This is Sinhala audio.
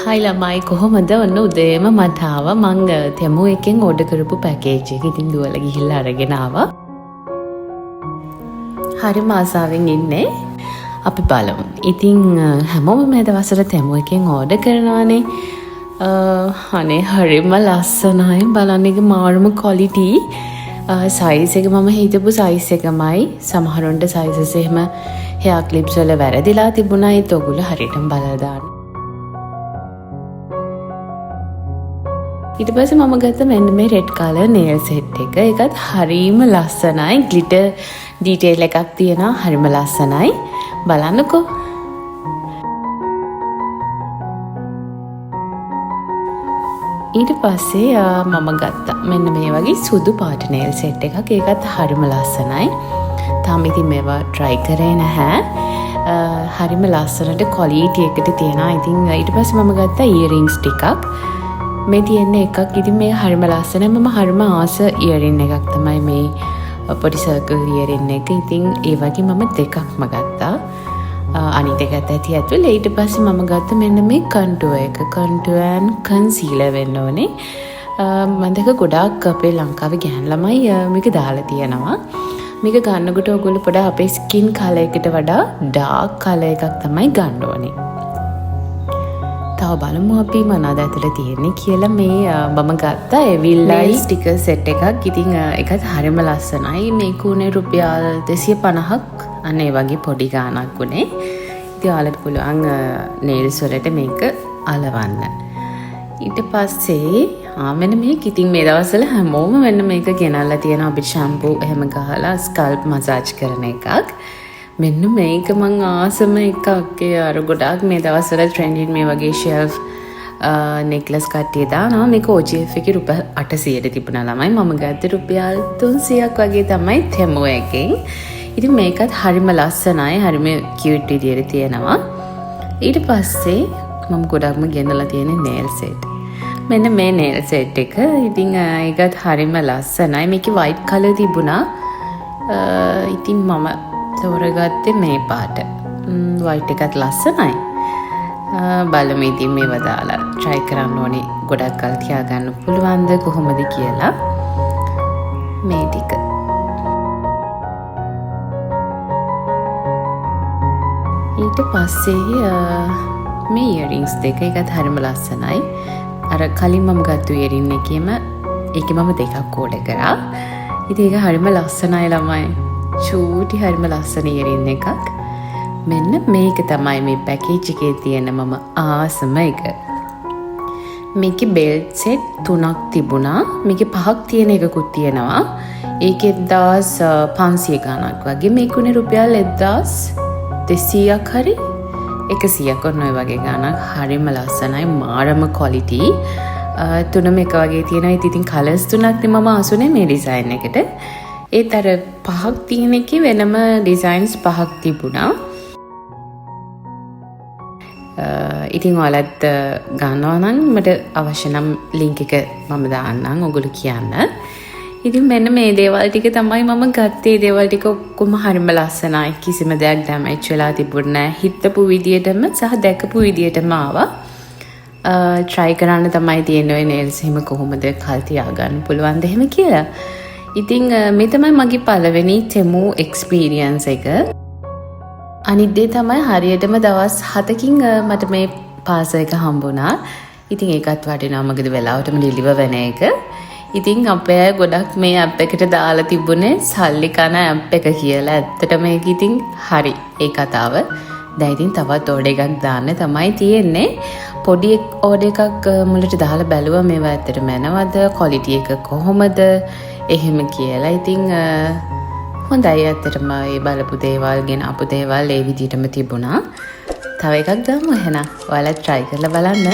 හයි ළමයි කොහොමද? ඔන්න උදේම මට ආවා මං තෙමු එකෙන් ඕඩර් කරපු පැකේජ් එක. ඉතින් දුවලා ගිහිල්ලා අරගෙන ආවා. හරිම ආසාවෙන් ඉන්නේ. අපි බලමු. ඉතින් හැමෝම මේ දවස්වල තෙමු එකෙන් ඕඩර් කරනවානේ. අනේ හරිම ලස්සනයි. බලන්න එක මාරුම ක්වොලිටි. සයිස් එක මම හිතපු සයිස් එකමයි. සමහරුන්ට සයිසස් එහෙම හෙයා ක්ලිප්ස් වල වැරදිලා තිබුණා. ඒත් ඔයගොල්ලෝ හරියටම බලලා දාන්න. ඊට පස්සේ මම ගත්ත මෙන්න මේ රෙඩ් කලර් නේල් සෙට් එක. ඒකත් හරිම ලස්සනයි. ග්ලිටර් ඩීටේල් එකක් තියෙනවා. හරිම ලස්සනයි. බලන්නකෝ. ඊට පස්සේ මම ගත්තා මෙන්න මේ වගේ සුදු පාට නේල් සෙට් එකක්. ඒකත් හරිම ලස්සනයි. තාම ඉතින් මේවා try කරේ නැහැ. හරිම ලස්සනට ක්වොලිටි එකට තියෙනවා. ඉතින් ඊට පස්සේ මම ගත්තා ඉයරින්ග්ස් ටිකක්. මේ තියෙන්නේ එකක්. ඉතින් මේ හරිම ලස්සනයි. මම හරිම ආස ඉයරින් එකක් තමයි මේ පොඩි සර්කල් ඉයරින් එක. ඉතින් ඒ වගේ මම දෙකක්ම ගත්තා. අනිත් එකත් ඇති ඇතුළේ. ඊට පස්සේ මම ගත්ත මෙන්න මේ කන්ටුවර් එක. කන්ටුවර් ඇන් කන්සීලර් වෙන්න ඕනේ. මම දැක ගොඩාක් අපේ ලංකාවේ ගැහැණු ළමයි මේක දාලා තියෙනවා. මේක ගන්නකොට ඔයගොල්ලෝ පොඩ අපේ ස්කින් කලර් එකට වඩා ඩාර්ක් කලර් එකක් තමයි ගන්න ඕනේ. තව බලමු අපි මොනවද ඇතුළේ තියෙන්නේ කියලා. මේ මම ගත්තා එවිල්ලයි ස්ටිකර් සෙට් එකක්. ඉතින් ඒකත් හරිම ලස්සනයි. මේක උනේ රුපියල් 250ක්. අන්න ඒ වගේ පොඩි ගාණක් උනේ. ඉතින් ඔයාලට පුළුවන් නේල්ස් වලට මේක අලවන්න. ඊට පස්සේ මෙන්න මේක ඉතින් මේ දවස්වල හැමෝම මෙන්න මේක ගෙනල්ලා තියෙනවා. අපි ෂැම්පූ එහෙම ගහලා ස්කල්ප් මසාජ් කරන එකක්. මෙන්න මේක මං ආසම එකක්. අර ගොඩාක් මේ දවස්වල ට්‍රෙන්ඩින් මේ වගේ ෂෙල්ෆ් නෙක්ලස් කට්ටිය දානවා. මේක OGF එකේ රුපියල් 800ට තිබුණා ළමයි. මම ගත්තේ රුපියල් 300ක් වගේ තමයි තෙමු එකෙන්. ඉතින් මේකත් හරිම ලස්සනයි. හරිම කියුට් විදියට තියෙනවා. ඊට පස්සේ මම ගොඩක්ම ගෙනලා තියෙන්නේ නේල් සෙට්. මෙන්න මේ නේල් සෙට් එක. ඉතින් ඒකත් හරිම ලස්සනයි. මේකේ වයිට් කලර් තිබුණා. ඉතින් මම තෝරගත්තේ මේ පාට. වයිට් එකත් ලස්සනයි. බලමු ඉතින් මේව දාලා try කරන්න ඕනේ. ගොඩක් කල් තියාගන්න පුළුවන්ද කොහොමද කියලා. මේ ටික. ඊට පස්සේ මේ ඉයරින්ග්ස් දෙක. ඒකත් හරිම ලස්සනයි. අර කලින් මම ගත්ත ඉයරින් එකේම මම දෙකක් ඕඩර් කරා. ඉතින් ඒක හරිම ලස්සනයි ළමයි. චූටි හරිම ලස්සන ඉයරින් එකක්. මෙන්න මේක තමයි මේ පැකේජ් එකේ තියෙන මම ආසම එක. මේකේ බෙල්ට් සෙට් 3ක් තිබුණා. මේකේ 5ක් තියෙන එකකුත් තියෙනවා. ඒකේ 1500 ගණක් වගේ. මේකුනේ රුපියල් 1200ක් හරි 100ක් ඔන්න ඔය වගේ ගණක්. හරිම ලස්සනයි. මාරම ක්වොලිටි. තුනම එක වගේ තියෙනවා. ඉතින් කලර්ස් තුනක් මම ආසුනේ මේ ඩිසයින් එකට. ඒත් අර 5ක් තියෙන එකේ වෙනම ඩිසයින්ස් 5ක් තිබුණා. ඉතින් ඔයාලත් ගන්නවා නම් මට අවශ්‍ය නම් ලින්ක් එක මම දාන්නම්. ඔයගොල්ලෝ කියන්න. ඉතින් මෙන්න මේ දේවල් ටික තමයි මම ගත්තේ. දේවල් ටික ඔක්කොම හරිම ලස්සනයි. කිසිම දෙයක් ඩැමේජ් වෙලා තිබුණේ නැහැ. හිතපු විදියටම සහ දැකපු විදියටම ආවා. try කරන්න තමයි තියෙන්නේ ඔය nails එහෙම කොහොමද කල් තියාගන්න පුළුවන්ද එහෙම කියලා. ඉතින් මේ තමයි මගේ පළවෙනි තෙමු එක්ස්පීරියන්ස් එක. අනිත් දේ තමයි හරියටම දවස් 7කින් මට මේ පාසල් එක හම්බුණා. ඉතින් ඒකත් වටිනවා. මොකද වෙලාවටම ඩිලිවර් වෙන එක. ඉතින් අපේ අය ගොඩක් මේ ඇප් එකට දාලා තිබුණේ සල්ලි කන ඇප් එක කියලා. ඇත්තටම ඒක ඉතින් හරි ඒ කතාව. දැන් ඉතින් තවත් ඕඩර් එකක් දාන්න තමයි තියෙන්නේ. පොඩි ඕඩර් එකක් මුලට දාලා බැලුවා මේවා ඇත්තටම එනවද? ක්වොලිටි එක කොහොමද? එහෙම කියලා. ඉතින් හොඳයි ඇත්තටම මේ බලපු දේවල් ගැන අපු දේවල් ඒ විදිහටම තිබුණා. තව එකක් දාමු එහෙනම්. ඔයාලා try කරලා බලන්න.